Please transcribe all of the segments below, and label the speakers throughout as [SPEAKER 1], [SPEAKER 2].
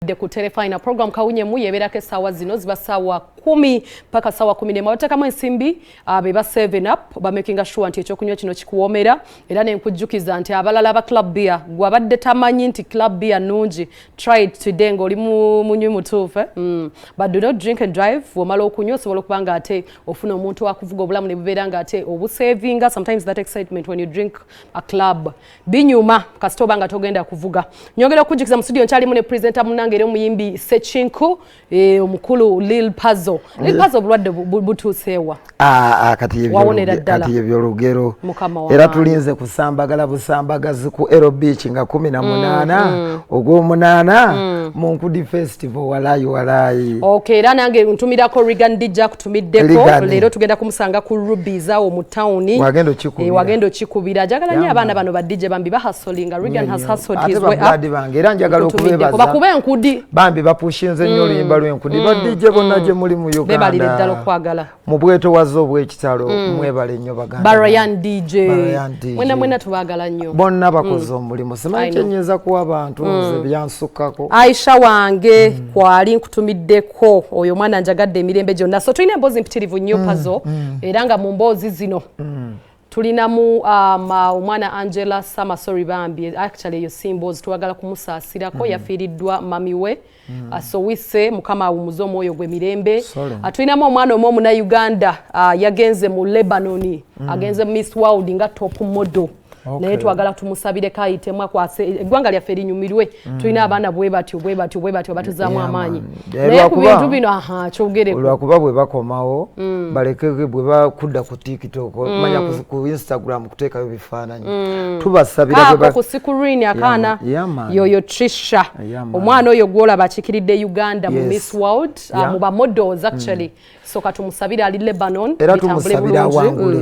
[SPEAKER 1] Friday ku Telefina program kawunye mu yeberako sawa zino ziba sawa 10 paka sawa 10 batakamu ensimbi beba 7 up ba making sure nti ekyokunywa kino kikuwomera era ne nkujjukiza nti abalala ba club beer gwabadde tamanyi nti club beer nungi try it today ngoli munywi mutuufe but do not drink and drive womala okunywa osobola okubanga ate ofuna omuntu akuvuga obulamu ne bubeeranga ate obusavinga sometimes that excitement when you drink a club binyuma kasitoba nga togenda kuvuga nyongera okujjukiza mu studio nkyali mune presenter munange era omuyimbi Sechinku omukulu Lil Puzzle bulwadde butuuseewa
[SPEAKER 2] kati yebyolugero era tulinze kusambagala busambagazi ku Ero Beach nga 18 ogw'omunaana mu Nkudi Festival walayi
[SPEAKER 1] okay era nange ntumirako Regan DJ kutumiddeko leero tugenda kumusanga ku Rubies awo mu town wagendo chikubira jagala nnyo abaana bano ba DJ bambi bahasolinga Regan has hustled his way up
[SPEAKER 2] era njagala okubebaza
[SPEAKER 1] bakube Nkudi
[SPEAKER 2] bambi bapushinze nnyo oluyimba lw'Enkudi ba DJ bonna gye muli mu Uganda
[SPEAKER 1] bebalire ddala okwagala
[SPEAKER 2] mu bweto wazo obw'ekitalo mwebale nnyo baganda
[SPEAKER 1] Barayan DJ mwena tubagala nnyo
[SPEAKER 2] bonna bakoze omulimu simanyi kyenyeza kuwa abantu nze byansukako
[SPEAKER 1] Aisha wange kwali nkutumiddeko oyo mwana njagadde emirembe gyonna so tulina emboozi mpitirivu nnyo Puzzle era nga mu mboozi zino tulinamu omwana Angela Samasori bambi actually yo symbols tuwagala kumusaasirako yafiiriddwa mami we asowise mukama awumuze omwoyo gwe mirembe tulinamu omwana omuna Uganda yagenze mu Lebanon agenze Miss World nga top model naye twagala tumusabire kayitemu akwase eggwanga lyaffe linyumirwe tulina abaana bwe batyo batuzaamu amaanyi naye ku bintu bino kyogereko
[SPEAKER 2] olwakuba bwe bakomawo baleke bwe bakudda ku TikTok manya ku Instagram kuteekayo bifaananyi tubasabira
[SPEAKER 1] bwe ku screen akaana yoyo Trisha omwana oyo gwolaba akikiridde Uganda mu Miss World mu ba models actually so katumusabira ali Lebanon
[SPEAKER 2] era tumusabira wangule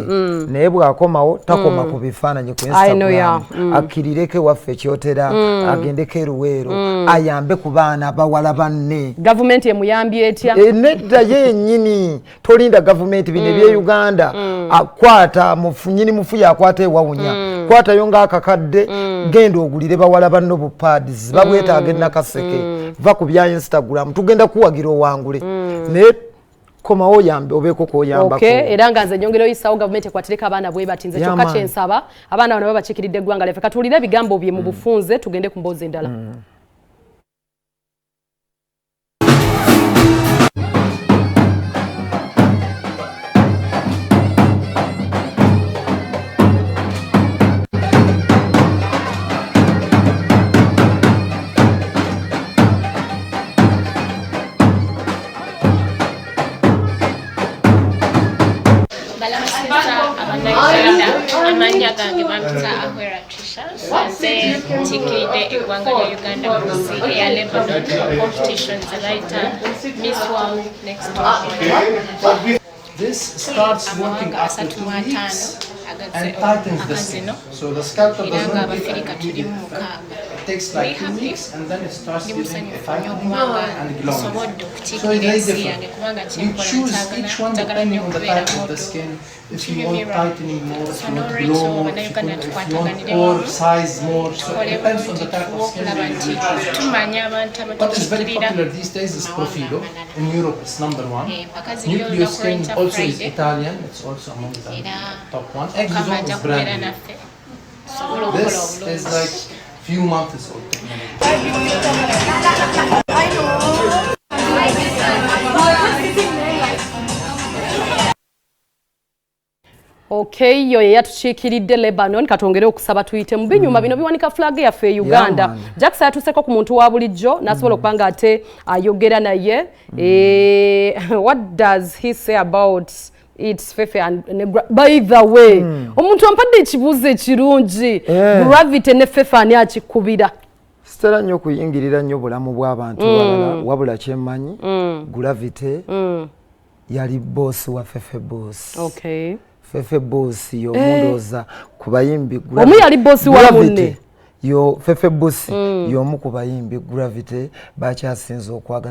[SPEAKER 2] naye bwakomawo takoma ku bifaananyi ku Instagram akirireke waffe kyotera agendeke Ruwero ayambe ku baana bawala banne
[SPEAKER 1] government emuyambye etya
[SPEAKER 2] nedda yennyini tolinda government bine bye Uganda akwata mufunyini mufu yakwata ewawunya kwata yonga akakadde genda ogulire bawala banno bu pads babwetaaga nakaseke va ku bya Instagram tugenda kuwagira owangule ne koma oyambe obeko ko yamba
[SPEAKER 1] okay era nga nze nyongero yisawo government ekwatireka abaana bwe batinze kyokka kyensaba abaana bano babakikiridde eggwanga leffe katulira bigambo bye mu bufunze tugende ku mboozi endala
[SPEAKER 3] amanya gange bampita Ahwera Trisha nze ntikiride eggwanga lya Uganda mu ya Lebanon competitions later Miss World next week.
[SPEAKER 4] This starts working after 2 weeks and tightens the skin. So the sculptor does not give it takes like 2 weeks and then it starts giving a tightening and glowing. So it's very different. You choose each one depending on the type of the skin. If you want tightening more, if you want glow more, if you want pore size more, so it depends on the type of skin that you choose. What is very popular these days is Profilo. In Europe it's #1. Nucleus skin also is Italian, it's also among the top one. Exosome is brand new. This is like few months old technology.
[SPEAKER 1] Okay yo yatukikiridde Lebanon katongere okusaba tuyite mu binyuma bino biwanika flag yaffe Uganda Jackson yatuseko ku muntu wa bulijjo nasobola okubanga ate ayogera naye what does he say about it's Fefe and by the way omuntu ampadde ekibuuzo ekirungi gravity ne Fefe ani akikubira
[SPEAKER 2] sitera nnyo kuyingirira nnyo bulamu bw'abantu balala wabula kyemmanyi gravity yali boss wa Fefe boss
[SPEAKER 1] okay
[SPEAKER 2] Fefe boss yo mundoza kubayimbi
[SPEAKER 1] omu yali boss wa munne
[SPEAKER 2] yo Fefe boss yo mu kubayimbi gravity bakyasinze okwaga